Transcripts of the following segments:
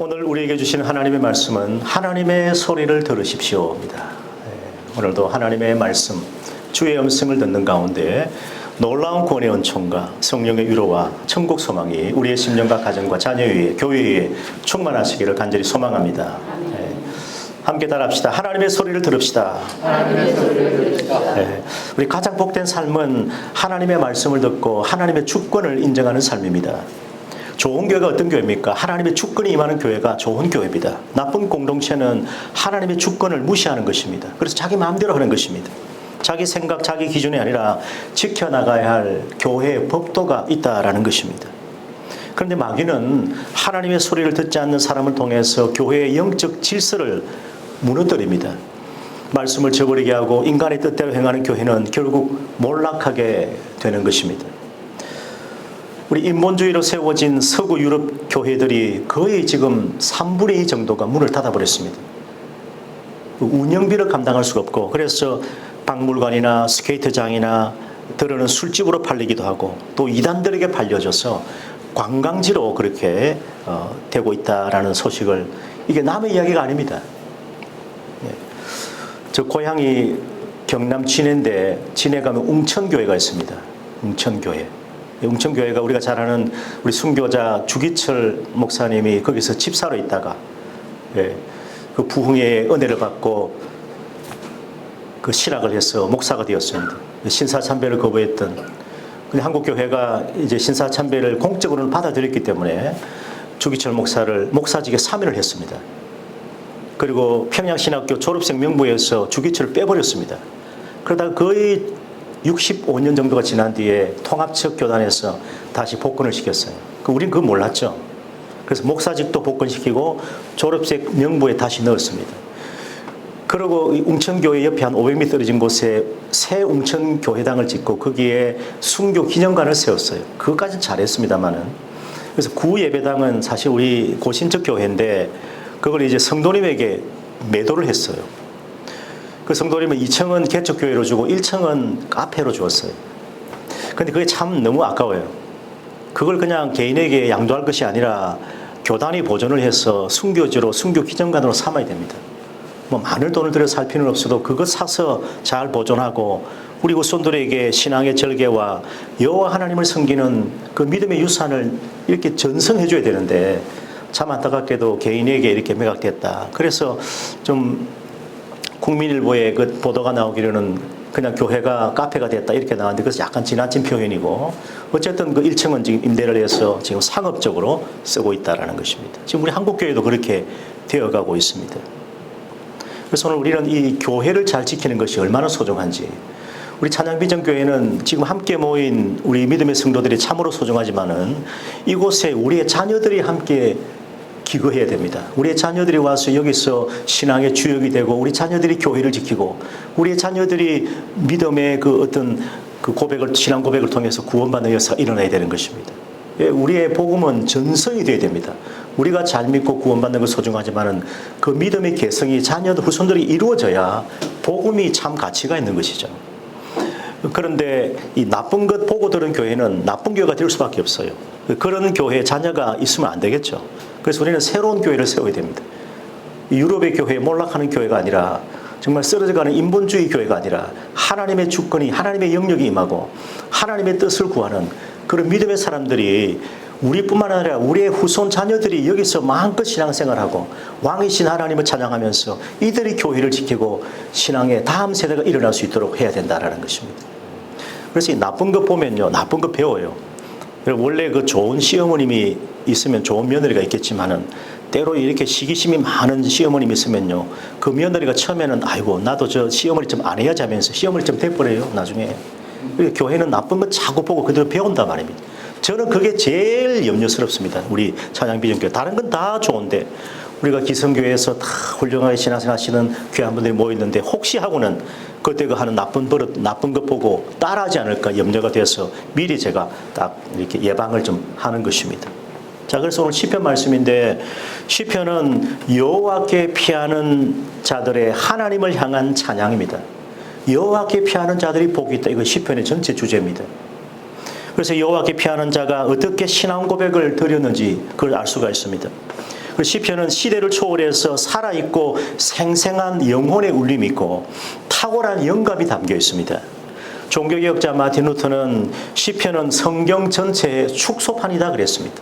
오늘 우리에게 주신 하나님의 말씀은 하나님의 소리를 들으십시오입니다. 오늘도 하나님의 말씀, 주의 음성을 듣는 가운데 놀라운 구원의 은총과 성령의 위로와 천국 소망이 우리의 심령과 가정과 자녀 위에, 교회 위에 충만하시기를 간절히 소망합니다. 함께 따라합시다. 하나님의 소리를 들읍시다. 하나님의 소리를 들읍시다. 우리 가장 복된 삶은 하나님의 말씀을 듣고 하나님의 주권을 인정하는 삶입니다. 좋은 교회가 어떤 교회입니까? 하나님의 주권이 임하는 교회가 좋은 교회입니다. 나쁜 공동체는 하나님의 주권을 무시하는 것입니다. 그래서 자기 마음대로 하는 것입니다. 자기 생각, 자기 기준이 아니라 지켜나가야 할 교회의 법도가 있다라는 것입니다. 그런데 마귀는 하나님의 소리를 듣지 않는 사람을 통해서 교회의 영적 질서를 무너뜨립니다. 말씀을 저버리게 하고 인간의 뜻대로 행하는 교회는 결국 몰락하게 되는 것입니다. 우리 인본주의로 세워진 서구 유럽 교회들이 거의 지금 3분의 2 정도가 문을 닫아버렸습니다. 운영비를 감당할 수가 없고, 그래서 박물관이나 스케이트장이나 들어는 술집으로 팔리기도 하고 또 이단들에게 팔려져서 관광지로 그렇게 되고 있다라는 소식을, 이게 남의 이야기가 아닙니다. 저 고향이 경남 진해인데 진해 가면 웅천교회가 있습니다. 웅천교회. 웅천교회가 우리가 잘 아는 우리 순교자 주기철 목사님이 거기서 집사로 있다가 그 부흥의 은혜를 받고 그 신학을 해서 목사가 되었습니다. 신사참배를 거부했던, 근데 한국교회가 이제 신사참배를 공적으로는 받아들였기 때문에 주기철 목사를 목사직에 사면을 했습니다. 그리고 평양신학교 졸업생 명부에서 주기철을 빼버렸습니다. 그러다가 거의 65년 정도가 지난 뒤에 통합측 교단에서 다시 복권을 시켰어요. 우린 그거 몰랐죠. 그래서 목사직도 복권시키고 졸업생 명부에 다시 넣었습니다. 그리고 웅천교회 옆에 한 500m 떨어진 곳에 새 웅천교회당을 짓고 거기에 순교 기념관을 세웠어요. 그것까지는 잘했습니다만은. 그래서 구 예배당은 사실 우리 고신적 교회인데 그걸 이제 성도님에게 매도를 했어요. 그 성도님은 2층은 개척교회로 주고 1층은 카페로 주었어요. 근데 그게 참 너무 아까워요. 그걸 그냥 개인에게 양도할 것이 아니라 교단이 보존을 해서 순교지로 순교 기념관으로 삼아야 됩니다. 뭐 많은 돈을 들여 살 필요는 없어도 그거 사서 잘 보존하고 우리 후손들에게 신앙의 절개와 여호와 하나님을 섬기는 그 믿음의 유산을 이렇게 전승해 줘야 되는데, 참 안타깝게도 개인에게 이렇게 매각됐다. 그래서 좀 국민일보에 그 보도가 나오기로는 그냥 교회가 카페가 됐다 이렇게 나왔는데, 그래서 약간 지나친 표현이고, 어쨌든 그 1층은 지금 임대를 해서 지금 상업적으로 쓰고 있다라는 것입니다. 지금 우리 한국교회도 그렇게 되어가고 있습니다. 그래서 오늘 우리는 이 교회를 잘 지키는 것이 얼마나 소중한지, 우리 찬양비전교회는 지금 함께 모인 우리 믿음의 성도들이 참으로 소중하지만은 이곳에 우리의 자녀들이 함께 기거해야 됩니다. 우리의 자녀들이 와서 여기서 신앙의 주역이 되고, 우리 자녀들이 교회를 지키고, 우리의 자녀들이 믿음의 그 어떤 그 고백을, 신앙 고백을 통해서 구원받는 역사가 일어나야 되는 것입니다. 우리의 복음은 전성이 되어야 됩니다. 우리가 잘 믿고 구원받는 건 소중하지만은 그 믿음의 개성이 자녀들, 후손들이 이루어져야 복음이 참 가치가 있는 것이죠. 그런데 이 나쁜 것 보고 들은 교회는 나쁜 교회가 될 수밖에 없어요. 그런 교회에 자녀가 있으면 안 되겠죠. 그래서 우리는 새로운 교회를 세워야 됩니다. 유럽의 교회에 몰락하는 교회가 아니라, 정말 쓰러져가는 인본주의 교회가 아니라 하나님의 주권이, 하나님의 영역이 임하고 하나님의 뜻을 구하는 그런 믿음의 사람들이, 우리뿐만 아니라 우리의 후손 자녀들이 여기서 마음껏 신앙생활하고 왕이신 하나님을 찬양하면서 이들이 교회를 지키고 신앙의 다음 세대가 일어날 수 있도록 해야 된다는 것입니다. 그래서 이 나쁜 것 보면요, 나쁜 것 배워요. 원래 그 좋은 시어머님이 있으면 좋은 며느리가 있겠지만은, 때로 이렇게 시기심이 많은 시어머님이 있으면요, 그 며느리가 처음에는 아이고 나도 저 시어머니 좀 안 해야지 하면서 시어머니 좀 돼버려요, 나중에. 교회는 나쁜 것 자꾸 보고 그대로 배운단 말입니다. 저는 그게 제일 염려스럽습니다. 우리 찬양비전교회. 다른 건 다 좋은데, 우리가 기성교회에서 다 훌륭하게 신앙생활 하시는 귀한 분들이 모였는데, 혹시 하고는 그때 그 하는 나쁜 버릇, 나쁜 것 보고 따라하지 않을까 염려가 돼서 미리 제가 딱 이렇게 예방을 좀 하는 것입니다. 자, 그래서 오늘 시편 말씀인데, 시편은 여호와께 피하는 자들의 하나님을 향한 찬양입니다. 여호와께 피하는 자들이 복이 있다. 이거 시편의 전체 주제입니다. 그래서 여호와께 피하는 자가 어떻게 신앙 고백을 드렸는지 그걸 알 수가 있습니다. 그 시편은 시대를 초월해서 살아있고 생생한 영혼의 울림이 있고 탁월한 영감이 담겨 있습니다. 종교개혁자 마틴 루터는 시편은 성경 전체의 축소판이다 그랬습니다.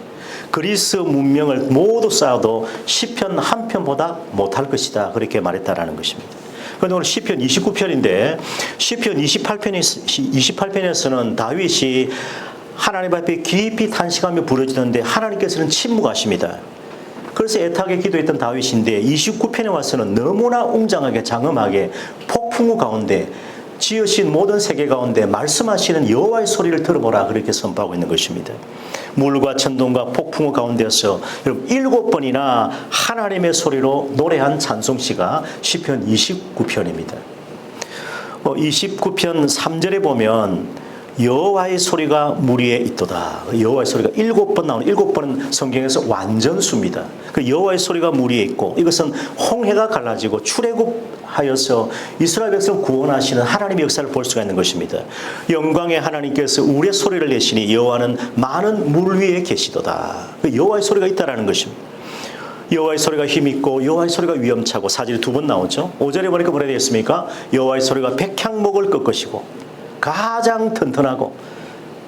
그리스 문명을 모두 쌓아도 시편 한 편보다 못할 것이다 그렇게 말했다라는 것입니다. 그런데 오늘 시편 29편인데 시편 28편에서는 다윗이 하나님 앞에 깊이 탄식하며 부르짖는데 하나님께서는 침묵하십니다. 그래서 애타게 기도했던 다윗인데 29편에 와서는 너무나 웅장하게 장엄하게 폭풍우 가운데 지으신 모든 세계 가운데 말씀하시는 여호와의 소리를 들어보라 그렇게 선포하고 있는 것입니다. 물과 천둥과 폭풍우 가운데서 여러분 7번이나 하나님의 소리로 노래한 찬송시가 시편 29편입니다. 29편 3절에 보면 여호와의 소리가 물 위에 있도다. 여호와의 소리가 7번 나오는 7번은 성경에서 완전수입니다. 그 여호와의 소리가 물 위에 있고 이것은 홍해가 갈라지고 출애굽하여서 이스라엘 백성을 구원하시는 하나님의 역사를 볼 수가 있는 것입니다. 영광의 하나님께서 우리의 소리를 내시니 여호와는 많은 물 위에 계시도다. 그 여호와의 소리가 있다라는 것입니다. 여호와의 소리가 힘있고 여호와의 소리가 위엄차고 사절이 2번 나오죠. 5절에 보니까 뭐라 되어 있습니까? 여호와의 소리가 백향목을 꺾으시고 가장 튼튼하고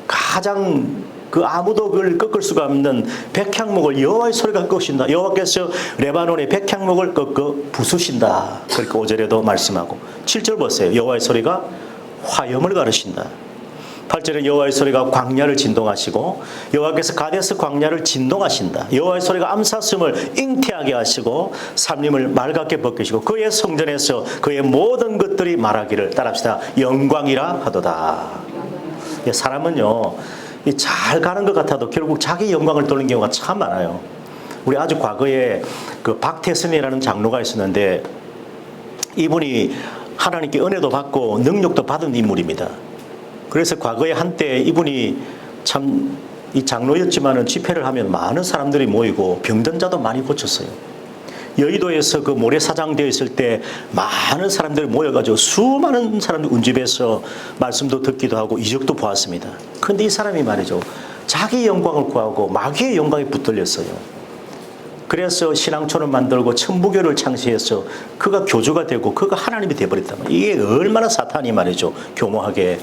가장 아무도 그걸 꺾을 수가 없는 백향목을 여호와의 소리가 꺾으신다. 여호와께서 레바논의 백향목을 꺾어 부수신다. 그렇게 5절에도 말씀하고 7절 보세요. 여호와의 소리가 화염을 가르신다. 8절에 여호와의 소리가 광야를 진동하시고 여호와께서 가데스 광야를 진동하신다. 여호와의 소리가 암사슴을 잉태하게 하시고 삼림을 맑게 벗기시고 그의 성전에서 그의 모든 것들이 말하기를 따라합시다. 영광이라 하도다. 사람은요 잘 가는 것 같아도 결국 자기 영광을 돌리는 경우가 참 많아요. 우리 아주 과거에 그 박태선이라는 장로가 있었는데 이분이 하나님께 은혜도 받고 능력도 받은 인물입니다. 그래서 과거에 한때 이분이 참 이 장로였지만은 집회를 하면 많은 사람들이 모이고 병든자도 많이 고쳤어요. 여의도에서 그 모래사장 되어 있을 때 많은 사람들이 모여가지고 수많은 사람들 운집해서 말씀도 듣기도 하고 이적도 보았습니다. 그런데 이 사람이 말이죠. 자기 영광을 구하고 마귀의 영광에 붙들렸어요. 그래서 신앙촌을 만들고 천부교를 창시해서 그가 교주가 되고 그가 하나님이 되어버렸단 말이에요. 이게 얼마나 사탄이 말이죠. 교모하게.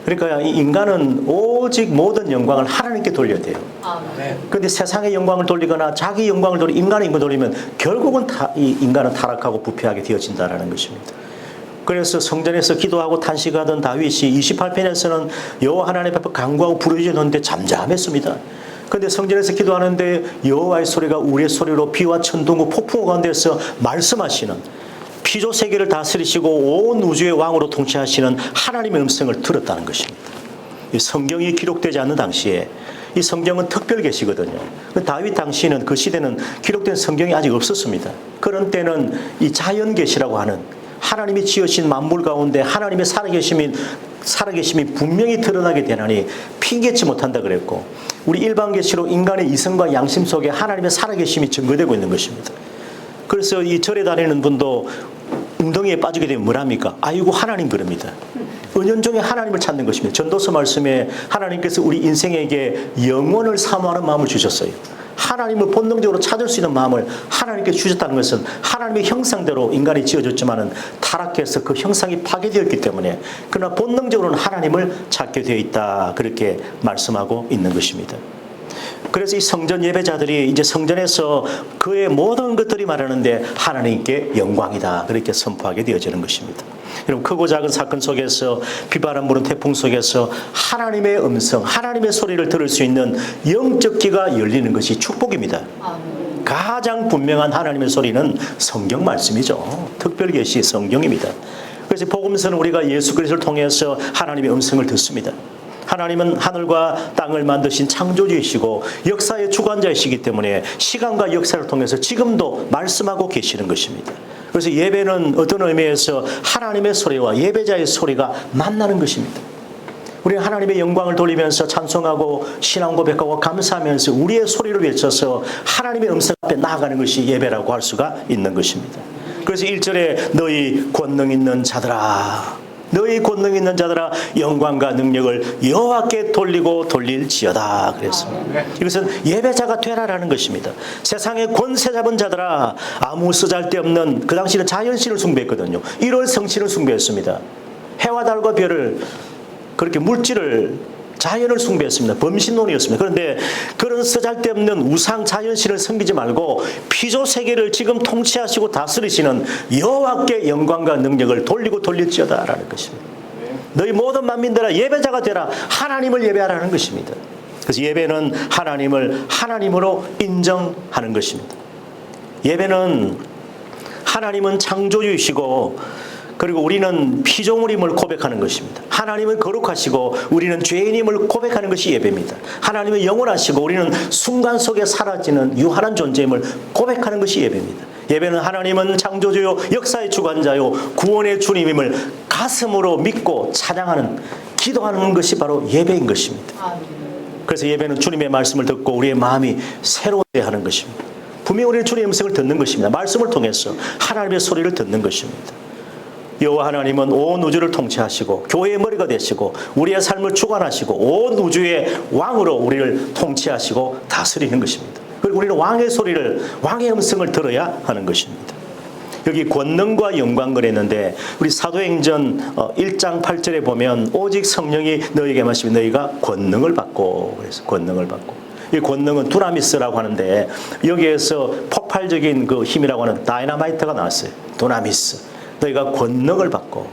그러니까 이 인간은 오직 모든 영광을 하나님께 돌려야 돼요. 그런데 세상의 영광을 돌리거나 자기 영광을 돌리고 인간의 영광을 돌리면 결국은 이 인간은 타락하고 부패하게 되어진다는 것입니다. 그래서 성전에서 기도하고 탄식하던 다윗이 28편에서는 여호와 하나님 앞에 간구하고 부르짖었는데 잠잠했습니다. 그런데 성전에서 기도하는데 여호와의 소리가 우리의 소리로 비와 천둥과 폭풍 가운데서 말씀하시는 피조 세계를 다스리시고 온 우주의 왕으로 통치하시는 하나님의 음성을 들었다는 것입니다. 이 성경이 기록되지 않는 당시에 이 성경은 특별 계시거든요. 다윗 당시에는 그 시대는 기록된 성경이 아직 없었습니다. 그런 때는 이 자연 계시라고 하는 하나님이 지으신 만물 가운데 하나님의 살아계심이 분명히 드러나게 되나니 핑계치 못한다 그랬고 우리 일반 계시로 인간의 이성과 양심 속에 하나님의 살아계심이 증거되고 있는 것입니다. 그래서 이 절에 다니는 분도 웅덩이에 빠지게 되면 뭐랍니까? 아이고 하나님 그럽니다. 은연중에 하나님을 찾는 것입니다. 전도서 말씀에 하나님께서 우리 인생에게 영원을 사모하는 마음을 주셨어요. 하나님을 본능적으로 찾을 수 있는 마음을 하나님께 주셨다는 것은 하나님의 형상대로 인간이 지어졌지만은 타락해서 그 형상이 파괴되었기 때문에 그러나 본능적으로는 하나님을 찾게 되어 있다. 그렇게 말씀하고 있는 것입니다. 그래서 이 성전 예배자들이 이제 성전에서 그의 모든 것들이 말하는데 하나님께 영광이다. 그렇게 선포하게 되어지는 것입니다. 여러분 크고 작은 사건 속에서 비바람 부는 태풍 속에서 하나님의 음성, 하나님의 소리를 들을 수 있는 영적 귀가 열리는 것이 축복입니다. 가장 분명한 하나님의 소리는 성경 말씀이죠. 특별계시 성경입니다. 그래서 복음서는 우리가 예수 그리스도를 통해서 하나님의 음성을 듣습니다. 하나님은 하늘과 땅을 만드신 창조주이시고 역사의 주관자이시기 때문에 시간과 역사를 통해서 지금도 말씀하고 계시는 것입니다. 그래서 예배는 어떤 의미에서 하나님의 소리와 예배자의 소리가 만나는 것입니다. 우리는 하나님의 영광을 돌리면서 찬송하고 신앙 고백하고 감사하면서 우리의 소리를 외쳐서 하나님의 음성 앞에 나아가는 것이 예배라고 할 수가 있는 것입니다. 그래서 1절에 너희 권능 있는 자들아 너희 권능 있는 자들아 영광과 능력을 여호와께 돌리고 돌릴지어다 그랬습니다. 이것은 예배자가 되라라는 것입니다. 세상의 권세 잡은 자들아 아무 쓰잘데없는 그 당시는 자연신을 숭배했거든요. 1월 성신을 숭배했습니다. 해와 달과 별을 그렇게 물질을 자연을 숭배했습니다. 범신론이었습니다. 그런데 그런 쓰잘데없는 우상 자연신을 섬기지 말고 피조 세계를 지금 통치하시고 다스리시는 여호와께 영광과 능력을 돌리고 돌릴지어다라는 것입니다. 너희 모든 만민들아 예배자가 되라. 하나님을 예배하라는 것입니다. 그래서 예배는 하나님을 하나님으로 인정하는 것입니다. 예배는 하나님은 창조주이시고 그리고 우리는 피조물임을 고백하는 것입니다. 하나님은 거룩하시고 우리는 죄인임을 고백하는 것이 예배입니다. 하나님은 영원하시고 우리는 순간 속에 사라지는 유한한 존재임을 고백하는 것이 예배입니다. 예배는 하나님은 창조주요 역사의 주관자요 구원의 주님임을 가슴으로 믿고 찬양하는 기도하는 것이 바로 예배인 것입니다. 그래서 예배는 주님의 말씀을 듣고 우리의 마음이 새로워야 하는 것입니다. 분명히 우리는 주님의 음성을 듣는 것입니다. 말씀을 통해서 하나님의 소리를 듣는 것입니다. 여호와 하나님은 온 우주를 통치하시고 교회의 머리가 되시고 우리의 삶을 주관하시고 온 우주의 왕으로 우리를 통치하시고 다스리는 것입니다. 그리고 우리는 왕의 소리를 왕의 음성을 들어야 하는 것입니다. 여기 권능과 영광을 했는데 우리 사도행전 1장 8절에 보면 오직 성령이 너희에게 마시면 너희가 권능을 받고 그래서 권능을 받고 이 권능은 두나미스라고 하는데 여기에서 폭발적인 그 힘이라고 하는 다이너마이트가 나왔어요. 두나미스. 너희가 권능을 받고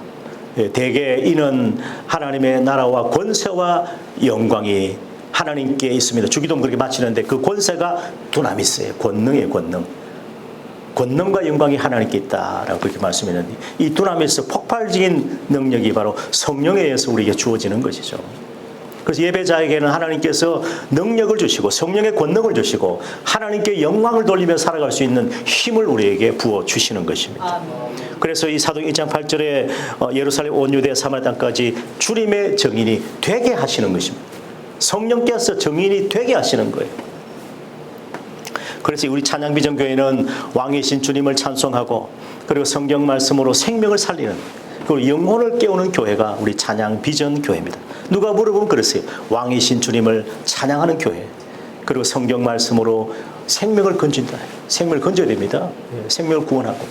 대개 이는 하나님의 나라와 권세와 영광이 하나님께 있습니다. 주기도문 그렇게 마치는데 그 권세가 두나미스예요. 권능이에요. 권능. 권능과 영광이 하나님께 있다라고 그렇게 말씀했는데 이 두나미스 폭발적인 능력이 바로 성령에 의해서 우리에게 주어지는 것이죠. 그래서 예배자에게는 하나님께서 능력을 주시고 성령의 권능을 주시고 하나님께 영광을 돌리며 살아갈 수 있는 힘을 우리에게 부어주시는 것입니다. 그래서 이 사도행 1장 8절에 예루살렘 온 유대 사마리아 땅까지 주님의 증인이 되게 하시는 것입니다. 성령께서 증인이 되게 하시는 거예요. 그래서 우리 찬양비전교회는 왕이신 주님을 찬송하고 그리고 성경 말씀으로 생명을 살리는 그리고 영혼을 깨우는 교회가 우리 찬양비전교회입니다. 누가 물어보면 그러세요. 왕이신 주님을 찬양하는 교회 그리고 성경 말씀으로 생명을 건진다. 생명을 건져야 됩니다. 생명을 구원하고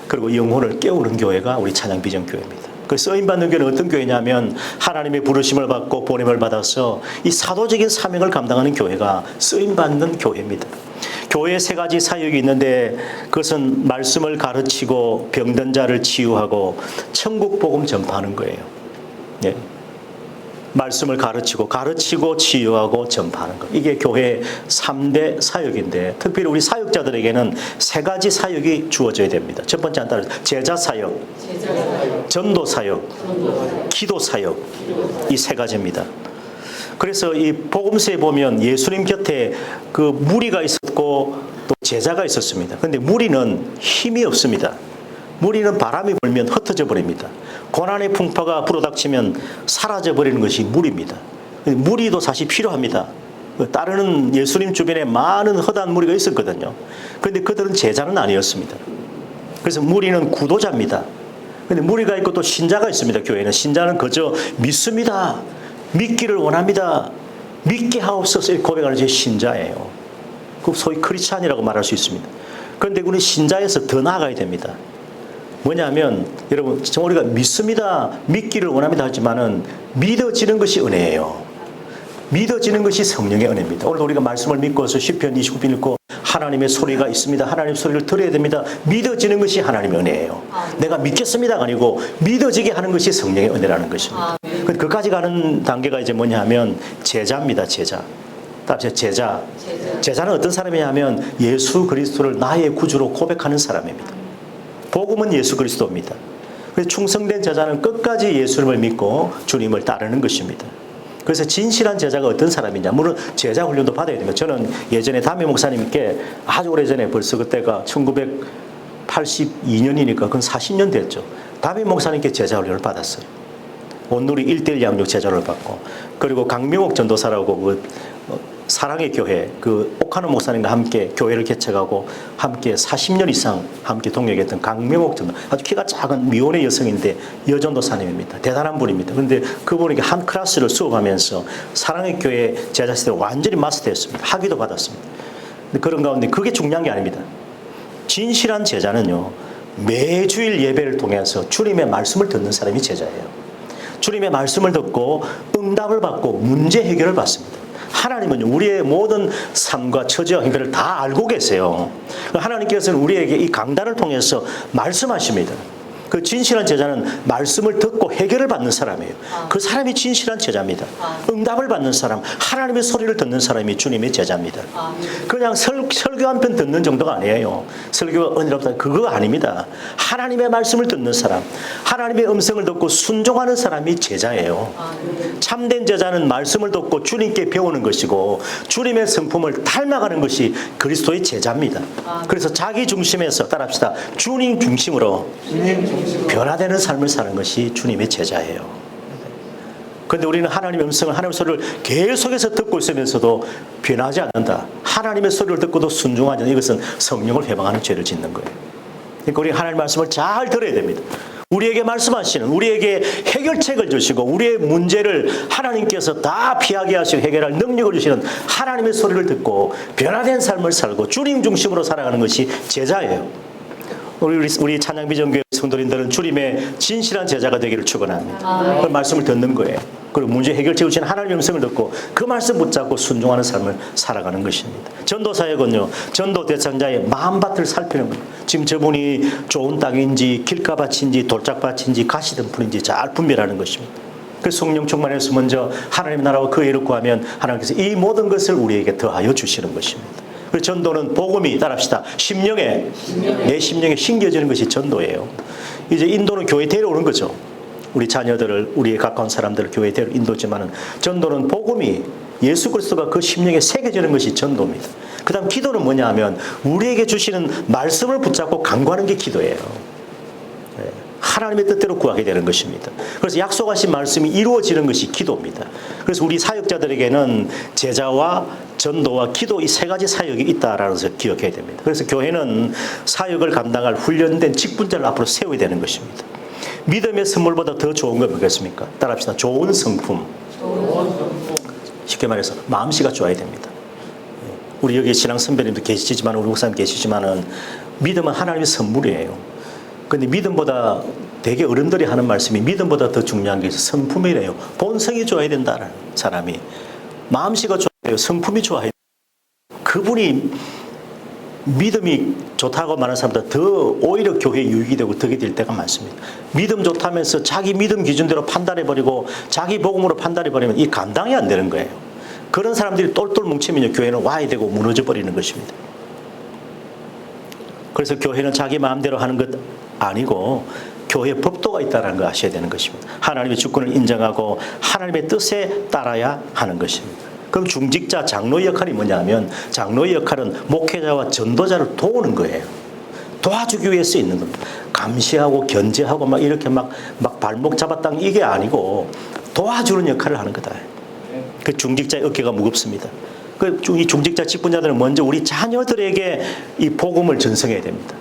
그리고 영혼을 깨우는 교회가 우리 찬양비전교회입니다. 그 쓰임받는 교회는 어떤 교회냐면 하나님의 부르심을 받고 보냄을 받아서 이 사도적인 사명을 감당하는 교회가 쓰임받는 교회입니다. 교회에 세 가지 사역이 있는데 그것은 말씀을 가르치고 병든 자를 치유하고 천국 복음 전파하는 거예요. 예. 말씀을 가르치고 치유하고 전파하는 것. 이게 교회의 3대 사역인데 특별히 우리 사역자들에게는 세 가지 사역이 주어져야 됩니다. 첫 번째 한 따라 제자 사역, 전도 사역, 기도 사역 이 세 가지입니다. 그래서 이 복음서에 보면 예수님 곁에 그 무리가 있었고 또 제자가 있었습니다. 그런데 무리는 힘이 없습니다. 무리는 바람이 불면 흩어져 버립니다. 고난의 풍파가 불어닥치면 사라져 버리는 것이 무리입니다. 무리도 사실 필요합니다. 따르는 예수님 주변에 많은 허다한 무리가 있었거든요. 그런데 그들은 제자는 아니었습니다. 그래서 무리는 구도자입니다. 그런데 무리가 있고 또 신자가 있습니다. 교회는 신자는 그저 믿습니다. 믿기를 원합니다. 믿게 하옵소서 고백하는 제 신자예요. 그 소위 크리스찬이라고 말할 수 있습니다. 그런데 우리 신자에서 더 나아가야 됩니다. 뭐냐면 여러분 우리가 믿습니다. 믿기를 원합니다 하지만은 믿어지는 것이 은혜예요. 믿어지는 것이 성령의 은혜입니다. 오늘 우리가 말씀을 믿고서 시편 29편 읽고 하나님의 소리가 있습니다. 하나님의 소리를 들어야 됩니다. 믿어지는 것이 하나님의 은혜예요. 내가 믿겠습니다가 아니고 믿어지게 하는 것이 성령의 은혜라는 것입니다. 그까지 가는 단계가 이제 뭐냐 하면 제자입니다. 제자. 제자. 제자는 어떤 사람이냐면 예수 그리스도를 나의 구주로 고백하는 사람입니다. 복음은 예수 그리스도입니다. 그래서 충성된 제자는 끝까지 예수님을 믿고 주님을 따르는 것입니다. 그래서 진실한 제자가 어떤 사람이냐. 물론 제자 훈련도 받아야 됩니다. 저는 예전에 담임 목사님께 아주 오래전에 벌써 그때가 1982년이니까 그건 40년 됐죠. 담임 목사님께 제자 훈련을 받았어요. 온누리 1:1 양육 제자를 받고 그리고 강명옥 전도사라고 사랑의 교회, 그 옥하는 목사님과 함께 교회를 개척하고 함께 40년 이상 함께 동역했던 강명옥 전도, 아주 키가 작은 미혼의 여성인데 여전도사님입니다. 대단한 분입니다. 그런데 그분에게 한 클래스를 수업하면서 사랑의 교회 제자 시대를 완전히 마스터했습니다. 학위도 받았습니다. 근데 그런 가운데 그게 중요한 게 아닙니다. 진실한 제자는요, 매주일 예배를 통해서 주님의 말씀을 듣는 사람이 제자예요. 주님의 말씀을 듣고 응답을 받고 문제 해결을 받습니다. 하나님은 우리의 모든 삶과 처지와 행태를 다 알고 계세요. 하나님께서는 우리에게 이 강단을 통해서 말씀하십니다. 그 진실한 제자는 말씀을 듣고 해결을 받는 사람이에요. 그 사람이 진실한 제자입니다. 응답을 받는 사람, 하나님의 소리를 듣는 사람이 주님의 제자입니다. 그냥 설교 한 편 듣는 정도가 아니에요. 설교가 은혜롭다, 그거 아닙니다. 하나님의 말씀을 듣는 사람, 하나님의 음성을 듣고 순종하는 사람이 제자예요. 참된 제자는 말씀을 듣고 주님께 배우는 것이고 주님의 성품을 닮아가는 것이 그리스도의 제자입니다. 그래서 자기 중심에서 따라합시다. 주님 중심으로 변화되는 삶을 사는 것이 주님의 제자예요. 그런데 우리는 하나님의 음성을, 하나님의 소리를 계속해서 듣고 있으면서도 변하지 않는다. 하나님의 소리를 듣고도 순종하지 않는다. 이것은 성령을 회방하는 죄를 짓는 거예요. 그러니까 우리 하나님의 말씀을 잘 들어야 됩니다. 우리에게 말씀하시는, 우리에게 해결책을 주시고 우리의 문제를 하나님께서 다 피하게 하시고 해결할 능력을 주시는 하나님의 소리를 듣고 변화된 삶을 살고 주님 중심으로 살아가는 것이 제자예요. 우리 찬양비전교회 성도님들은 주님의 진실한 제자가 되기를 축원합니다. 그 말씀을 듣는 거예요. 그리고 문제 해결책을 주신 하나님의 음성을 듣고 그 말씀 붙잡고 순종하는 삶을 살아가는 것입니다. 전도사역은요, 전도 대상자의 마음밭을 살피는 거예요. 지금 저분이 좋은 땅인지 길가밭인지 돌짝밭인지 가시던 분인지 잘 분별하는 것입니다. 그 성령 충만해서 먼저 하나님의 나라와 그 의를 구하면 하나님께서 이 모든 것을 우리에게 더하여 주시는 것입니다. 그래서 전도는 복음이, 따라합시다, 내 심령에 심겨지는 것이 전도예요. 이제 인도는 교회 데려오는 거죠. 우리 자녀들을, 우리의 가까운 사람들을 교회에 데려 인도지만은 전도는 복음이, 예수 그리스도가 그 심령에 새겨지는 것이 전도입니다. 그 다음 기도는 뭐냐 하면 우리에게 주시는 말씀을 붙잡고 간구하는 게 기도예요. 하나님의 뜻대로 구하게 되는 것입니다. 그래서 약속하신 말씀이 이루어지는 것이 기도입니다. 그래서 우리 사역자들에게는 제자와 전도와 기도, 이 세 가지 사역이 있다라는 것을 기억해야 됩니다. 그래서 교회는 사역을 감당할 훈련된 직분자를 앞으로 세워야 되는 것입니다. 믿음의 선물보다 더 좋은 건 뭐겠습니까? 따라합시다. 좋은 성품. 쉽게 말해서 마음씨가 좋아야 됩니다. 우리 여기 신앙 선배님도 계시지만, 우리 목사님 계시지만은 믿음은 하나님의 선물이에요. 그런데 믿음보다, 대개 어른들이 하는 말씀이 믿음보다 더 중요한 게 있어요. 성품이래요. 본성이 좋아야 된다는 사람이. 마음씨가 좋아야 돼요. 성품이 좋아야 돼요. 그분이 믿음이 좋다고 말하는 사람보다 더 오히려 교회에 유익이 되고 덕이 될 때가 많습니다. 믿음 좋다면서 자기 믿음 기준대로 판단해버리고 자기 복음으로 판단해버리면 이 감당이 안 되는 거예요. 그런 사람들이 똘똘 뭉치면 교회는 와야 되고 무너져 버리는 것입니다. 그래서 교회는 자기 마음대로 하는 것 아니고 교회에 법도가 있다는 걸 아셔야 되는 것입니다. 하나님의 주권을 인정하고 하나님의 뜻에 따라야 하는 것입니다. 그럼 중직자, 장로의 역할이 뭐냐면, 장로의 역할은 목회자와 전도자를 도우는 거예요. 도와주기 위해 쓰 있는 겁니다. 감시하고 견제하고 막 이렇게 막 발목 잡았당 이게 아니고 도와주는 역할을 하는 거다. 그 중직자의 어깨가 무겁습니다. 이 중직자 직분자들은 먼저 우리 자녀들에게 이 복음을 전승해야 됩니다.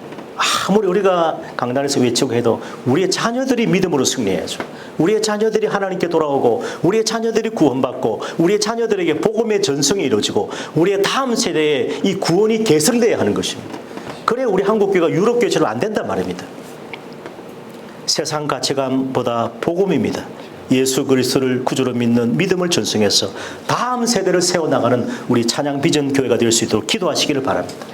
아무리 우리가 강단에서 외치고 해도 우리의 자녀들이 믿음으로 승리해야죠. 우리의 자녀들이 하나님께 돌아오고 우리의 자녀들이 구원받고 우리의 자녀들에게 복음의 전승이 이루어지고 우리의 다음 세대에 이 구원이 계승돼야 하는 것입니다. 그래 우리 한국교회가 유럽교회처럼 안 된단 말입니다. 세상 가치관보다 복음입니다. 예수 그리스도를 구주로 믿는 믿음을 전승해서 다음 세대를 세워나가는 우리 찬양 비전 교회가 될 수 있도록 기도하시기를 바랍니다.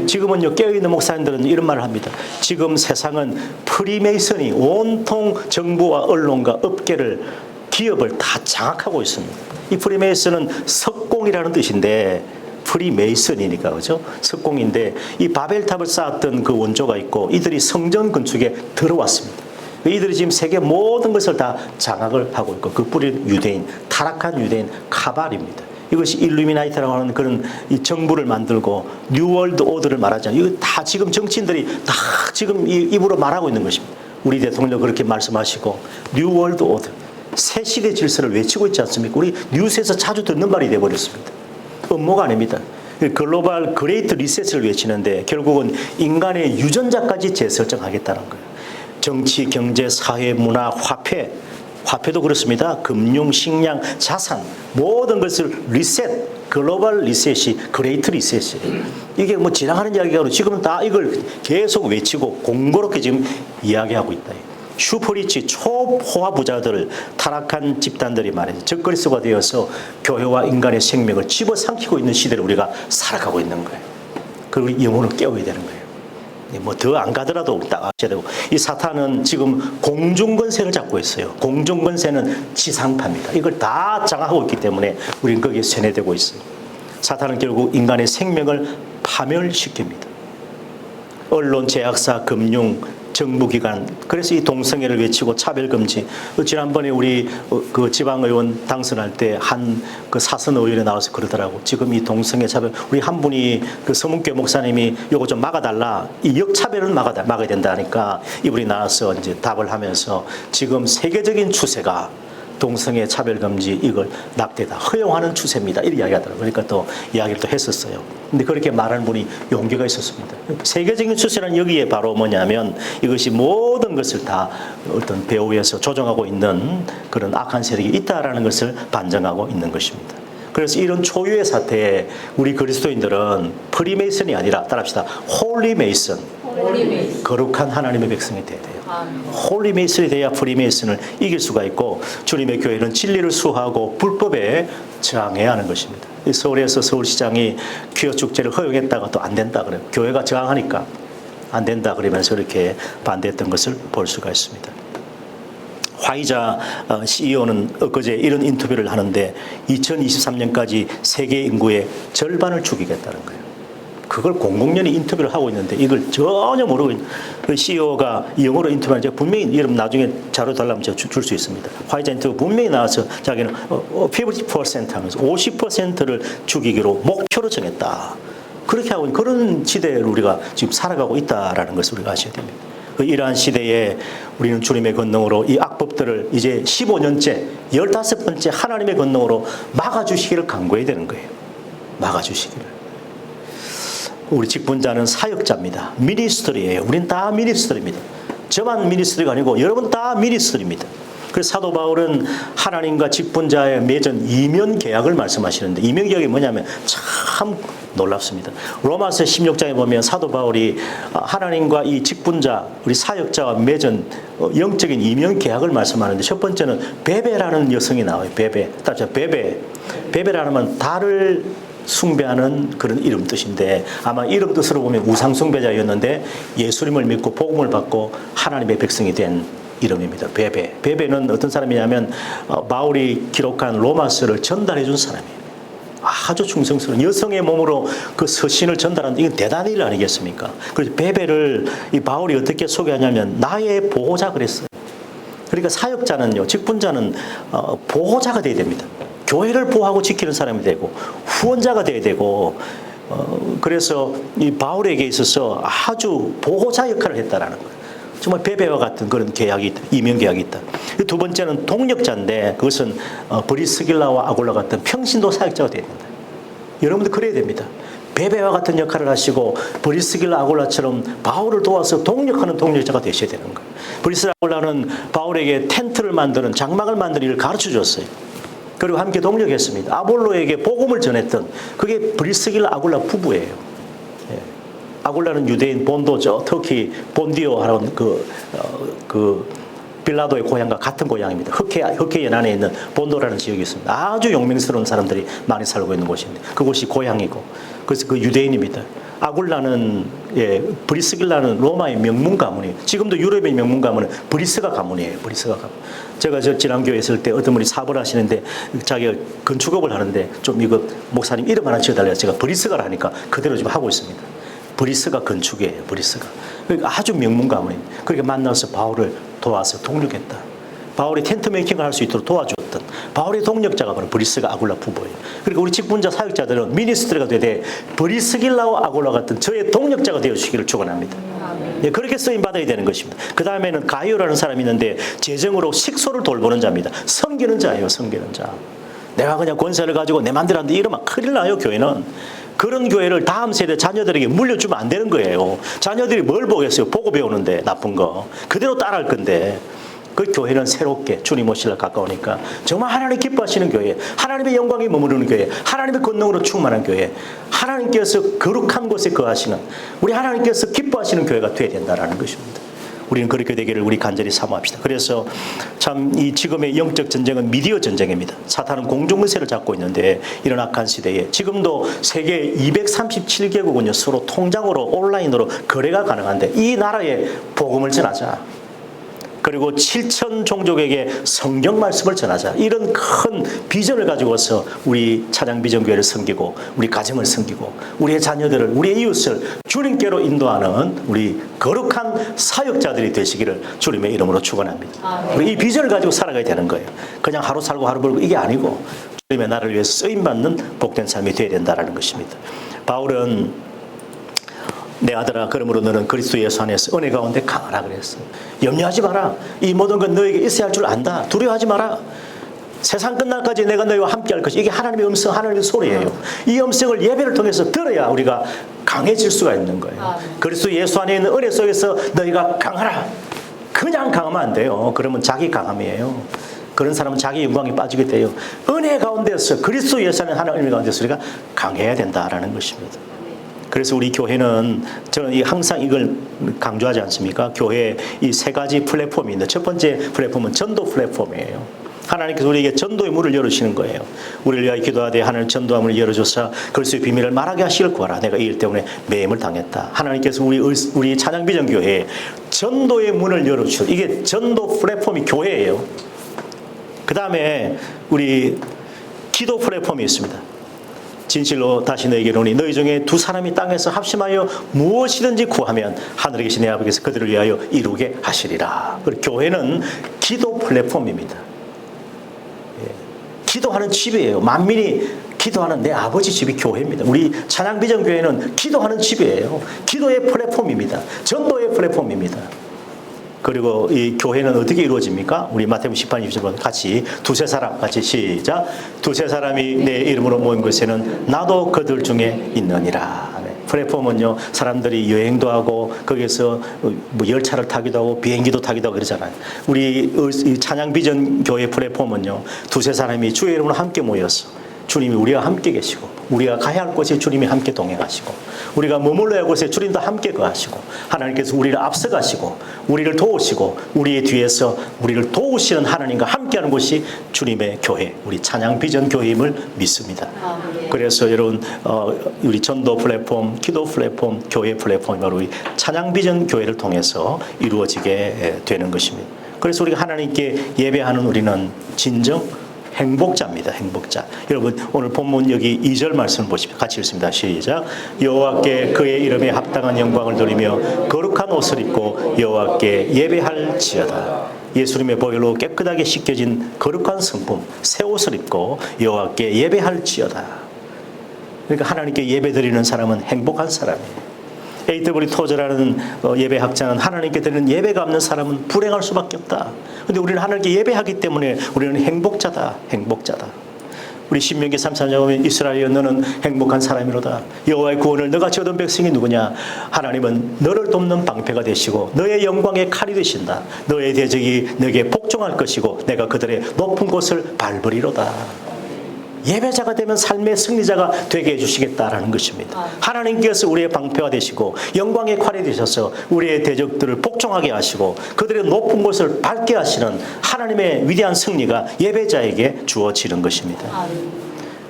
지금은요, 깨어있는 목사님들은 이런 말을 합니다. 지금 세상은 프리메이슨이 온통 정부와 언론과 업계를, 기업을 다 장악하고 있습니다. 이 프리메이슨은 석공이라는 뜻인데, 프리메이슨이니까, 그죠? 석공인데, 이 바벨탑을 쌓았던 그 원조가 있고, 이들이 성전 건축에 들어왔습니다. 이들이 지금 세계 모든 것을 다 장악을 하고 있고, 그 뿌리는 유대인, 타락한 유대인 카발입니다. 이것이 일루미나이트라고 하는 그런 이 정부를 만들고 뉴월드 오더를 말하잖아요. 이거 다 지금 정치인들이 다 지금 입으로 말하고 있는 것입니다. 우리 대통령 그렇게 말씀하시고 뉴월드 오더, 새 시대 질서를 외치고 있지 않습니까? 우리 뉴스에서 자주 듣는 말이 되어버렸습니다. 음모가 아닙니다. 글로벌 그레이트 리셋을 외치는데 결국은 인간의 유전자까지 재설정하겠다는 거예요. 정치, 경제, 사회, 문화, 화폐도 그렇습니다. 금융, 식량, 자산 모든 것을 리셋, 글로벌 리셋이 그레이트 리셋이에요. 이게 뭐 지나가는 이야기가 아니라 지금은 다 이걸 계속 외치고 공고롭게 지금 이야기하고 있다. 슈퍼리치 초호화 부자들, 타락한 집단들이 말이죠. 적그리스도가 되어서 교회와 인간의 생명을 집어삼키고 있는 시대를 우리가 살아가고 있는 거예요. 그리고 영혼을 깨워야 되는 거예요. 뭐 더 안 가더라도 딱 아셔야 되고, 이 사탄은 지금 공중권세를 잡고 있어요. 공중권세는 지상파입니다. 이걸 다 장악하고 있기 때문에 우리는 거기에 세뇌되고 있어요. 사탄은 결국 인간의 생명을 파멸시킵니다. 언론, 제약사, 금융, 정부기관, 그래서 이 동성애를 외치고 차별금지. 지난번에 우리 그 지방의원 당선할 때 한 그 사선 의원에 나와서 그러더라고. 지금 이 동성애 차별, 우리 한 분이 그 서문교 목사님이 요거 좀 막아달라. 이 역차별은 막아야 된다니까 이분이 나와서 이제 답을 하면서 지금 세계적인 추세가 동성애 차별금지 이걸 낙태다 허용하는 추세입니다. 이렇게 이야기하더라고요. 그러니까 또 이야기를 또 했었어요. 근데 그렇게 말하는 분이 용기가 있었습니다. 세계적인 추세는 여기에 바로 뭐냐면 이것이 모든 것을 다 어떤 배후에서 조정하고 있는 그런 악한 세력이 있다라는 것을 반증하고 있는 것입니다. 그래서 이런 초유의 사태에 우리 그리스도인들은 프리메이슨이 아니라 따라합시다. 홀리메이슨. 거룩한 하나님의 백성이 돼야 돼요. 홀리메이슨이 돼야 프리메이슨을 이길 수가 있고, 주님의 교회는 진리를 수호하고 불법에 저항해야 하는 것입니다. 서울에서 서울시장이 퀴어 축제를 허용했다가 또 안 된다 그래요. 교회가 저항하니까 안 된다 그러면서 이렇게 반대했던 것을 볼 수가 있습니다. 화이자 CEO는 엊그제 이런 인터뷰를 하는데 2023년까지 세계 인구의 절반을 죽이겠다는 거예요. 그걸 공공연히 인터뷰를 하고 있는데 이걸 전혀 모르고 있는 그 CEO가 영어로 인터뷰하는 제가 분명히 이름 나중에 자료 달라면 제가 줄 수 있습니다. 화이자 인터뷰 분명히 나와서 자기는 50% 하면서 50%를 죽이기로 목표로 정했다. 그렇게 하고 있는 그런 시대를 우리가 지금 살아가고 있다라는 것을 우리가 아셔야 됩니다. 이러한 시대에 우리는 주님의 권능으로 이 악법들을 이제 15년째 15번째 하나님의 권능으로 막아주시기를 간구해야 되는 거예요. 막아주시기를. 우리 직분자는 사역자입니다. 미니스터리예요. 우린 다 미니스터리입니다. 저만 미니스터리가 아니고 여러분 다 미니스터리입니다. 그래서 사도 바울은 하나님과 직분자의 맺은 이면 계약을 말씀하시는데, 이면 계약이 뭐냐면 참 놀랍습니다. 로마서 16장에 보면 사도 바울이 하나님과 이 직분자, 우리 사역자와 맺은 영적인 이면 계약을 말씀하는데, 첫 번째는 베베라는 여성이 나와요. 베베. 따라서 베베라는 건 달을 숭배하는 그런 이름 뜻인데, 아마 이름 뜻으로 보면 우상 숭배자였는데 예수님을 믿고 복음을 받고 하나님의 백성이 된 이름입니다. 베베는 어떤 사람이냐면 바울이 기록한 로마서를 전달해 준 사람이에요. 아주 충성스러운 여성의 몸으로 그 서신을 전달하는, 이건 대단한 일 아니겠습니까? 그래서 베베를 이 바울이 어떻게 소개하냐면 나의 보호자 그랬어요. 그러니까 사역자는요, 직분자는 보호자가 돼야 됩니다. 교회를 보호하고 지키는 사람이 되고 후원자가 돼야 되고, 그래서 이 바울에게 있어서 아주 보호자 역할을 했다라는 거예요. 정말 베베와 같은 그런 계약이 있다. 이면 계약이 있다. 두 번째는 동력자인데 그것은 브리스길라와 아굴라 같은 평신도 사역자가 돼야 된다. 여러분도 그래야 됩니다. 베베와 같은 역할을 하시고 브리스길라 아굴라처럼 바울을 도와서 동력하는 동력자가 되셔야 되는 거예요. 브리스길라 아굴라는 바울에게 텐트를 만드는, 장막을 만드는 일을 가르쳐 줬어요. 그리고 함께 동력했습니다. 아볼로에게 복음을 전했던, 그게 브리스길라 아굴라 부부예요. 아굴라는 유대인 본도죠. 터키 본디오라는 그 빌라도의 고향과 같은 고향입니다. 흑해 연안에 있는 본도라는 지역이 있습니다. 아주 용맹스러운 사람들이 많이 살고 있는 곳인데 그곳이 고향이고, 그래서 그 유대인입니다. 아굴라는, 브리스길라는 로마의 명문 가문이에요. 지금도 유럽의 명문 가문은 브리스가 가문이에요. 브리스가 가문. 제가 지난 교회에 있을 때 어떤 분이 사업을 하시는데 자기가 건축업을 하는데 좀 이거 목사님 이름 하나 지어달래요. 제가 브리스가를 하니까 그대로 지금 하고 있습니다. 브리스가 건축이에요. 브리스가. 그러니까 아주 명문 가문입니다. 그렇게 만나서 바울을 도와서 동력했다. 바울이 텐트 메이킹을 할 수 있도록 도와줬던 바울의 동력자가 바로 브리스가 아굴라 부부예요. 그러니까 우리 직분자 사역자들은 미니스트리가 되되 브리스길라와 아굴라 같은 저의 동력자가 되어주시기를 축원합니다. 네, 그렇게 쓰임 받아야 되는 것입니다. 그 다음에는 가이오라는 사람이 있는데 재정으로 식소를 돌보는 자입니다. 섬기는 자예요. 섬기는 자. 내가 그냥 권세를 가지고 내 맘대로 하는데 이러면 큰일 나요, 교회는. 그런 교회를 다음 세대 자녀들에게 물려주면 안 되는 거예요. 자녀들이 뭘 보겠어요? 보고 배우는데, 나쁜 거. 그대로 따라할 건데. 그 교회는 새롭게 주님 오시려 가까우니까 정말 하나님 기뻐하시는 교회, 하나님의 영광이 머무르는 교회, 하나님의 권능으로 충만한 교회, 하나님께서 거룩한 곳에 거하시는, 우리 하나님께서 기뻐하시는 교회가 되어야 된다는 것입니다. 우리는 그렇게 되기를 우리 간절히 사모합시다. 그래서 참 이 지금의 영적 전쟁은 미디어 전쟁입니다. 사탄은 공중문세를 잡고 있는데 이런 악한 시대에 지금도 세계 237개국은요 서로 통장으로 온라인으로 거래가 가능한데 이 나라에 복음을 전하자. 그리고 7천 종족에게 성경 말씀을 전하자. 이런 큰 비전을 가지고서 우리 찬양비전교회를 섬기고 우리 가정을 섬기고 우리의 자녀들을, 우리의 이웃을 주님께로 인도하는 우리 거룩한 사역자들이 되시기를 주님의 이름으로 축원합니다. 우리 이 비전을 가지고 살아가야 되는 거예요. 그냥 하루 살고 하루 벌고 이게 아니고 주님의 나라를 위해서 쓰임받는 복된 삶이 되어야 된다는 것입니다. 바울은 내 아들아 그러므로 너는 그리스도 예수 안에서 은혜 가운데 강하라 그랬어요. 염려하지 마라. 이 모든 건 너에게 있어야 할 줄 안다. 두려워하지 마라. 세상 끝날까지 내가 너희와 함께 할 것이 이게 하나님의 음성, 하나님의 소리예요. 이 음성을 예배를 통해서 들어야 우리가 강해질 수가 있는 거예요. 그리스도 예수 안에 있는 은혜 속에서 너희가 강하라. 그냥 강하면 안 돼요. 그러면 자기 강함이에요. 그런 사람은 자기 영광이 빠지게 돼요. 은혜 가운데서 그리스도 예수 안에 하나님 가운데서 우리가 강해야 된다라는 것입니다. 그래서 우리 교회는 저는 항상 이걸 강조하지 않습니까? 교회에 이 세 가지 플랫폼이 있는데 첫 번째 플랫폼은 전도 플랫폼이에요. 하나님께서 우리에게 전도의 문을 열어주시는 거예요. 우리를 위하여 기도하되 하나님 전도의 문을 열어줘서 그리스도의 비밀을 말하게 하시길 구하라. 내가 이 일 때문에 매임을 당했다. 하나님께서 우리 찬양비전교회에 전도의 문을 열어주셔. 이게 전도 플랫폼이 교회예요. 그 다음에 우리 기도 플랫폼이 있습니다. 진실로 다시 너에게 이르노니 너희 중에 두 사람이 땅에서 합심하여 무엇이든지 구하면 하늘에 계신 내 아버지께서 그들을 위하여 이루게 하시리라. 교회는 기도 플랫폼입니다. 기도하는 집이에요. 만민이 기도하는 내 아버지 집이 교회입니다. 우리 찬양비전교회는 기도하는 집이에요. 기도의 플랫폼입니다. 전도의 플랫폼입니다. 그리고 이 교회는 어떻게 이루어집니까? 우리 마태복음 18, 20절 같이 두세 사람 같이 시작. 두세 사람이 내 이름으로 모인 곳에는 나도 그들 중에 있느니라. 네. 플랫폼은요 사람들이 여행도 하고 거기서 뭐 열차를 타기도 하고 비행기도 타기도 하고 그러잖아요. 우리 찬양비전 교회 플랫폼은요 두세 사람이 주의 이름으로 함께 모여서 주님이 우리와 함께 계시고 우리가 가야 할 곳에 주님이 함께 동행하시고 우리가 머물러야 할 곳에 주님도 함께 거하시고 하나님께서 우리를 앞서가시고 우리를 도우시고 우리의 뒤에서 우리를 도우시는 하나님과 함께하는 곳이 주님의 교회, 우리 찬양비전 교회임을 믿습니다. 그래서 여러분 우리 전도 플랫폼, 기도 플랫폼, 교회 플랫폼이 바로 우리 찬양비전 교회를 통해서 이루어지게 되는 것입니다. 그래서 우리가 하나님께 예배하는 우리는 진정 행복자입니다. 행복자. 여러분 오늘 본문 여기 2절 말씀을 보십시오. 같이 읽습니다. 시작. 여호와께 그의 이름에 합당한 영광을 돌리며 거룩한 옷을 입고 여호와께 예배할지어다. 예수님의 보혈로 깨끗하게 씻겨진 거룩한 성품 새 옷을 입고 여호와께 예배할지어다. 그러니까 하나님께 예배드리는 사람은 행복한 사람이에요. A.W. 토저라는 예배학자는 하나님께 드리는 예배가 없는 사람은 불행할 수밖에 없다. 그런데 우리는 하나님께 예배하기 때문에 우리는 행복자다. 행복자다. 우리 신명기 3장에 보면 이스라엘여 너는 행복한 사람이로다. 여호와의 구원을 너같이 얻은 백성이 누구냐. 하나님은 너를 돕는 방패가 되시고 너의 영광의 칼이 되신다. 너의 대적이 너에게 복종할 것이고 내가 그들의 높은 곳을 밟으리로다. 예배자가 되면 삶의 승리자가 되게 해주시겠다라는 것입니다. 하나님께서 우리의 방패가 되시고 영광의 칼이 되셔서 우리의 대적들을 복종하게 하시고 그들의 높은 곳을 밟게 하시는 하나님의 위대한 승리가 예배자에게 주어지는 것입니다.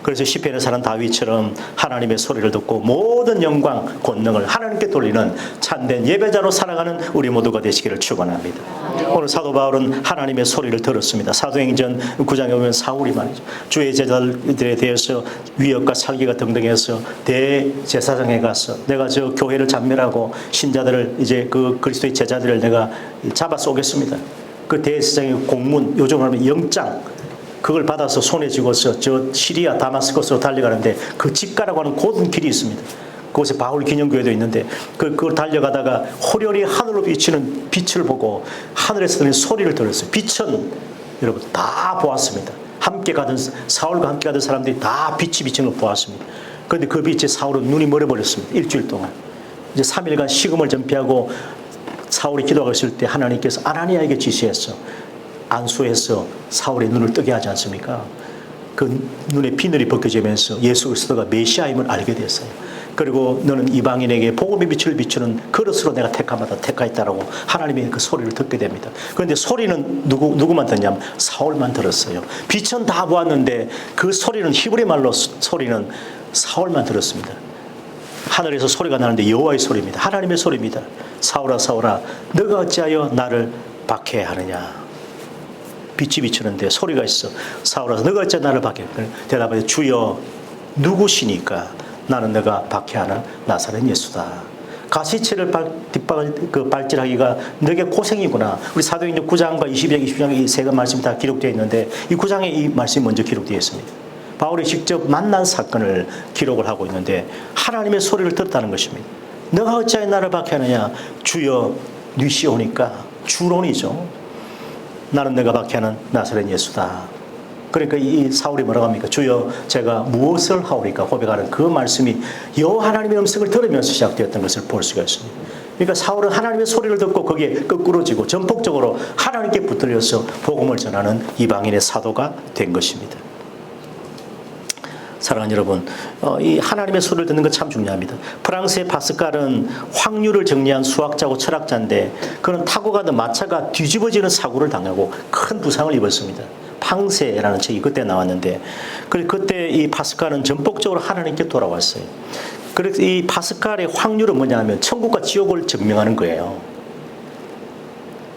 그래서 시편의 사람 다윗처럼 하나님의 소리를 듣고 모든 영광, 권능을 하나님께 돌리는 참된 예배자로 살아가는 우리 모두가 되시기를 축원합니다. 오늘 사도 바울은 하나님의 소리를 들었습니다. 사도행전 9장에 보면 사울이 말이죠. 주의 제자들에 대해서 위협과 살기가 등등해서 대제사장에 가서 내가 저 교회를 잔멸하고 신자들을 이제 그 그리스도의 제자들을 내가 잡아 쏘겠습니다. 그 대제사장의 공문, 요즘 하면 영장 그걸 받아서 손에 쥐고서 저 시리아 다마스커스로 달려가는데 그 집가라고 하는 고든 길이 있습니다. 그곳에 바울 기념교회도 있는데 그걸 달려가다가 호련히 하늘로 비치는 빛을 보고 하늘에서 들리는 소리를 들었어요. 빛은 여러분 다 보았습니다. 사울과 함께 가던 사람들이 다 빛이 비치는 걸 보았습니다. 그런데 그 빛에 사울은 눈이 멀어버렸습니다. 일주일 동안. 이제 3일간 식음을 전폐하고 사울이 기도하고 있을 때 하나님께서 아나니아에게 지시했어. 안수해서 사울의 눈을 뜨게 하지 않습니까? 그 눈에 비늘이 벗겨지면서 예수 그리스도가 메시아임을 알게 됐어요. 그리고 너는 이방인에게 복음의 빛을 비추는 그릇으로 내가 택하였다라고 하나님의 그 소리를 듣게 됩니다. 그런데 소리는 누구만 듣냐면 사울만 들었어요. 빛은 다 보았는데 그 소리는 히브리 말로 소리는 사울만 들었습니다. 하늘에서 소리가 나는데 여호와의 소리입니다. 하나님의 소리입니다. 사울아 사울아 너가 어찌하여 나를 박해하느냐. 빛이 비추는데 소리가 있어. 사울아 너가 어찌하여 나를 박해하느냐. 대답하여 주여 누구시니까 나는 너가 박해하는 나사렛 예수다. 가시체를 발질하기가 너게 고생이구나. 우리 사도행전 9장과 22장, 22장 이 세 말씀이 다 기록되어 있는데 이 9장에 이 말씀이 먼저 기록되어 있습니다. 바울이 직접 만난 사건을 기록을 하고 있는데 하나님의 소리를 듣다는 것입니다. 너가 어찌하여 나를 박해하느냐. 주여 뉘시오니까 주론이죠. 나는 내가 박해하는 나사렛 예수다. 그러니까 이 사울이 뭐라고 합니까? 주여 제가 무엇을 하오리까 고백하는 그 말씀이 여호와 하나님의 음성을 들으면서 시작되었던 것을 볼 수가 있습니다. 그러니까 사울은 하나님의 소리를 듣고 거기에 거꾸로지고 전폭적으로 하나님께 붙들려서 복음을 전하는 이방인의 사도가 된 것입니다. 사랑하는 여러분, 이 하나님의 소리를 듣는 것 참 중요합니다. 프랑스의 파스칼은 확률을 정리한 수학자고 철학자인데 그는 타고 가던 마차가 뒤집어지는 사고를 당하고 큰 부상을 입었습니다. 팡세라는 책이 그때 나왔는데 그때 이 파스칼은 전폭적으로 하나님께 돌아왔어요. 그래서 이 파스칼의 확률은 뭐냐면 천국과 지옥을 증명하는 거예요.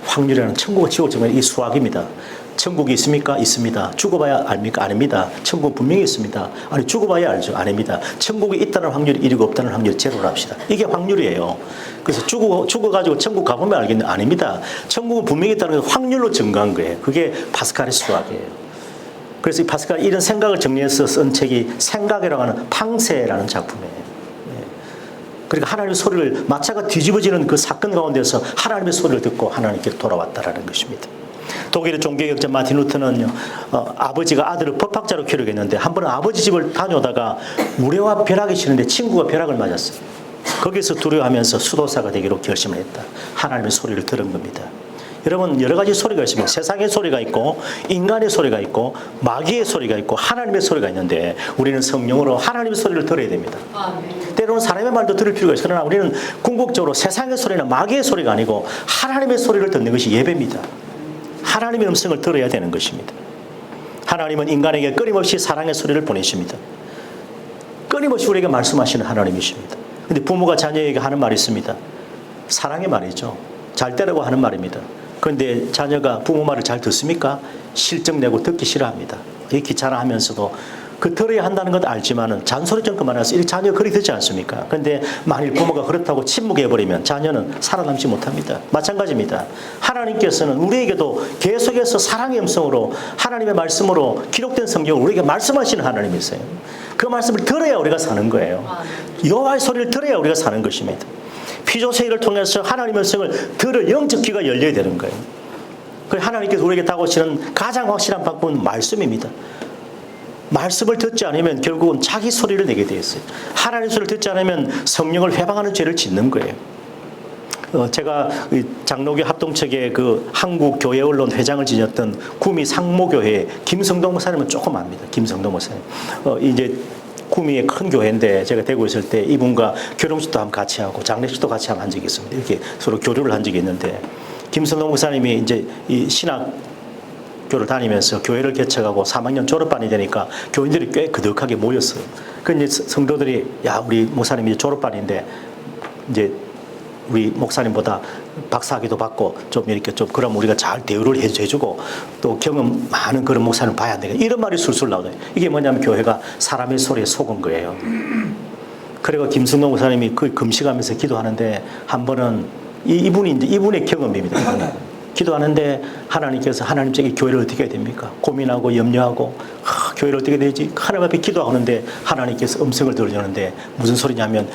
확률이라는 천국과 지옥을 증명하는 이 수학입니다. 천국이 있습니까? 있습니다. 죽어봐야 압니까? 아닙니다. 천국은 분명히 있습니다. 아니 죽어봐야 알죠? 아닙니다. 천국이 있다는 확률이 1이고 없다는 확률이 제로로 합시다. 이게 확률이에요. 그래서 죽어가지고 천국 가보면 알겠는데 아닙니다. 천국은 분명히 있다는 걸 확률로 증거한 거예요. 그게 파스칼의 수학이에요. 그래서 이 파스칼이 이런 생각을 정리해서 쓴 책이 생각이라고 하는 팡세라는 작품이에요. 그러니까 하나님의 소리를 마차가 뒤집어지는 그 사건 가운데서 하나님의 소리를 듣고 하나님께 돌아왔다라는 것입니다. 독일의 종교개혁자 마틴 루터는요, 아버지가 아들을 법학자로 키우겠는데 한 번은 아버지 집을 다녀오다가 무례와 벼락이 치는데 친구가 벼락을 맞았어요. 거기서 두려워하면서 수도사가 되기로 결심을 했다. 하나님의 소리를 들은 겁니다. 여러분 여러 가지 소리가 있습니다. 세상의 소리가 있고 인간의 소리가 있고 마귀의 소리가 있고 하나님의 소리가 있는데 우리는 성령으로 하나님의 소리를 들어야 됩니다. 때로는 사람의 말도 들을 필요가 있어요. 그러나 우리는 궁극적으로 세상의 소리나 마귀의 소리가 아니고 하나님의 소리를 듣는 것이 예배입니다. 하나님의 음성을 들어야 되는 것입니다. 하나님은 인간에게 끊임없이 사랑의 소리를 보내십니다. 끊임없이 우리에게 말씀하시는 하나님이십니다. 그런데 부모가 자녀에게 하는 말이 있습니다. 사랑의 말이죠. 잘 되라고 하는 말입니다. 그런데 자녀가 부모 말을 잘 듣습니까? 실증내고 듣기 싫어합니다. 이 귀찮아하면서도 그 들어야 한다는 건 알지만은 잔소리 좀 그만해서 이 자녀 그리 듣지 않습니까? 그런데 만일 부모가 그렇다고 침묵해버리면 자녀는 살아남지 못합니다. 마찬가지입니다. 하나님께서는 우리에게도 계속해서 사랑의 음성으로 하나님의 말씀으로 기록된 성경을 우리에게 말씀하시는 하나님이세요. 그 말씀을 들어야 우리가 사는 거예요. 여호와의 소리를 들어야 우리가 사는 것입니다. 피조세일을 통해서 하나님의 음성을 들을 영적 귀가 열려야 되는 거예요. 그래서 하나님께서 우리에게 다가오시는 가장 확실한 방법은 말씀입니다. 말씀을 듣지 않으면 결국은 자기 소리를 내게 되어 있어요. 하나님의 소리를 듣지 않으면 성령을 회방하는 죄를 짓는 거예요. 제가 장로교 합동측의 그 한국 교회 언론 회장을 지녔던 구미 상모교회 김성동 목사님은 조금 압니다. 김성동 목사님. 이제 구미의 큰 교회인데 제가 대구에 있을 때 이분과 결혼식도 한번 같이 하고 장례식도 같이 한번 한 적이 있습니다. 이렇게 서로 교류를 한 적이 있는데 김성동 목사님이 이제 이 신학교를 다니면서 교회를 개척하고 3학년 졸업반이 되니까 교인들이 꽤 그득하게 모였어요. 그 이제 성도들이 야 우리 목사님이 이제 졸업반인데 이제 우리 목사님보다 박사학위도 받고 좀 이렇게 좀 그럼 우리가 잘 대우를 해주고 또 경험 많은 그런 목사님을 봐야 되겠다. 이런 말이 술술 나오더라고요. 이게 뭐냐면 교회가 사람의 소리에 속은 거예요. 그리고 김승동 목사님이 그 금식하면서 기도하는데 한 번은 이분의 경험입니다. 기도하는데 하나님께서 하나님께 교회를 어떻게 해야 됩니까? 고민하고 염려하고 교회를 어떻게 되지? 하나님 앞에 기도하는데 하나님께서 음성을 들려주는데 무슨 소리냐면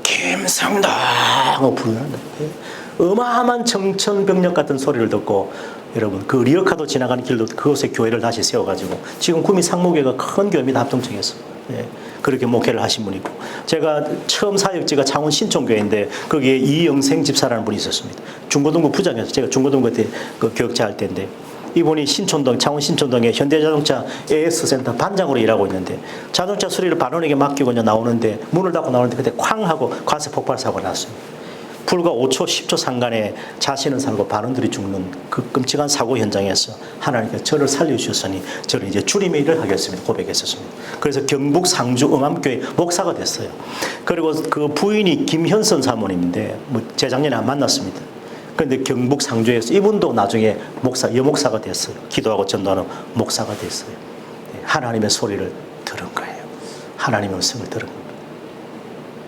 김성동 하고 부르는 거예요. 어마어마한 청천벽력 같은 소리를 듣고 여러분 그 리어카도 지나가는 길도 그곳에 교회를 다시 세워가지고 지금 구미 상무교회가 큰 교회입니다. 합동청에서. 예, 그렇게 목회를 하신 분이고 제가 처음 사역지가 창원 신촌교회인데 거기에 이영생 집사라는 분이 있었습니다. 중고등부 부장이었어요. 제가 중고등부 때 그 교육자 할 때인데 이분이 신촌동, 창원 신촌동에 현대자동차 AS센터 반장으로 일하고 있는데 자동차 수리를 반원에게 맡기고 이제 나오는데 문을 닫고 나오는데 그때 쾅 하고 과세 폭발 사고가 났습니다. 불과 5초, 10초 상간에 자신은 살고 반원들이 죽는 그 끔찍한 사고 현장에서 하나님께서 저를 살려주셨으니 저는 이제 주님의 일을 하겠습니다. 고백했었습니다. 그래서 경북 상주 응암교회 목사가 됐어요. 그리고 그 부인이 김현선 사모님인데 뭐 재작년에 만났습니다. 그런데 경북 상주에서 이분도 나중에 목사, 여목사가 됐어요. 기도하고 전도하는 목사가 됐어요. 하나님의 소리를 들은 거예요. 하나님의 음성을 들은 겁니다.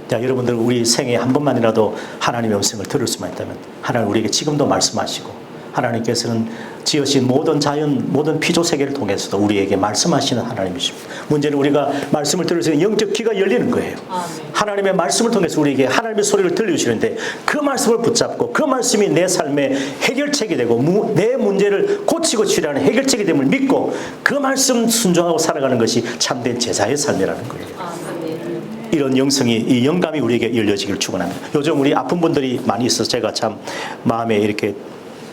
자, 여러분들 우리 생에 한 번만이라도 하나님의 음성을 들을 수만 있다면 하나님 우리에게 지금도 말씀하시고 하나님께서는 지으신 모든 자연, 모든 피조 세계를 통해서도 우리에게 말씀하시는 하나님이십니다. 문제는 우리가 말씀을 들을 수 있는 영적 귀가 열리는 거예요. 하나님의 말씀을 통해서 우리에게 하나님의 소리를 들려주시는데 그 말씀을 붙잡고 그 말씀이 내 삶의 해결책이 되고 내 문제를 고치고 치료하는 해결책이 됨을 믿고 그 말씀 순종하고 살아가는 것이 참된 제자의 삶이라는 거예요. 이런 영성이, 이 영감이 우리에게 열려지기를 축원합니다. 요즘 우리 아픈 분들이 많이 있어서 제가 참 마음에 이렇게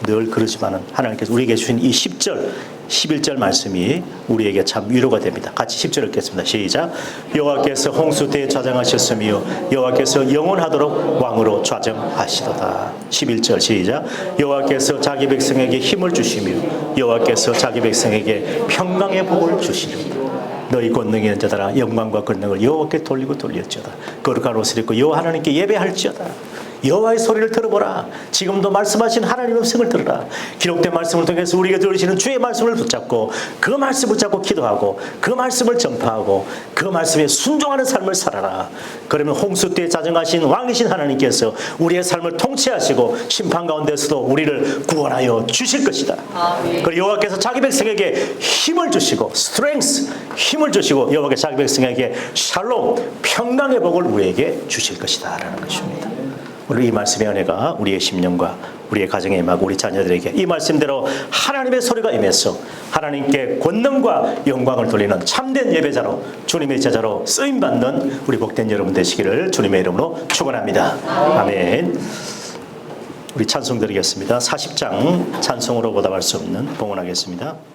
늘 그러지만은 하나님께서 우리에게 주신 이 10절, 11절 말씀이 우리에게 참 위로가 됩니다. 같이 10절 읽겠습니다. 시작. 여호와께서 홍수 때에 좌정하셨으며 여호와께서 영원하도록 왕으로 좌정하시도다. 11절 시작. 여호와께서 자기 백성에게 힘을 주시며 여호와께서 자기 백성에게 평강의 복을 주시리로다. 너희 권능이 있는 자들아 영광과 권능을 여호와께 돌리고 돌렸지어다. 거룩한 옷을 입고 여호와 하나님께 예배할지어다. 여호와의 소리를 들어보라. 지금도 말씀하신 하나님의 음성을 들으라. 기록된 말씀을 통해서 우리에게 들으시는 주의 말씀을 붙잡고 그 말씀을 붙잡고 기도하고 그 말씀을 전파하고 그 말씀에 순종하는 삶을 살아라. 그러면 홍수 때에 자정하신 왕이신 하나님께서 우리의 삶을 통치하시고 심판 가운데서도 우리를 구원하여 주실 것이다. 그리고 여호와께서 자기 백성에게 힘을 주시고 스트렝스, 힘을 주시고 여호와께서 자기 백성에게 샬롬, 평강의 복을 우리에게 주실 것이다 라는 것입니다. 오늘 이 말씀의 은혜가 우리의 심령과 우리의 가정에 임하고 우리 자녀들에게 이 말씀대로 하나님의 소리가 임해서 하나님께 권능과 영광을 돌리는 참된 예배자로 주님의 제자로 쓰임받는 우리 복된 여러분 되시기를 주님의 이름으로 축원합니다. 아멘. 우리 찬송 드리겠습니다. 40장 찬송으로 보답할 수 없는 봉헌하겠습니다.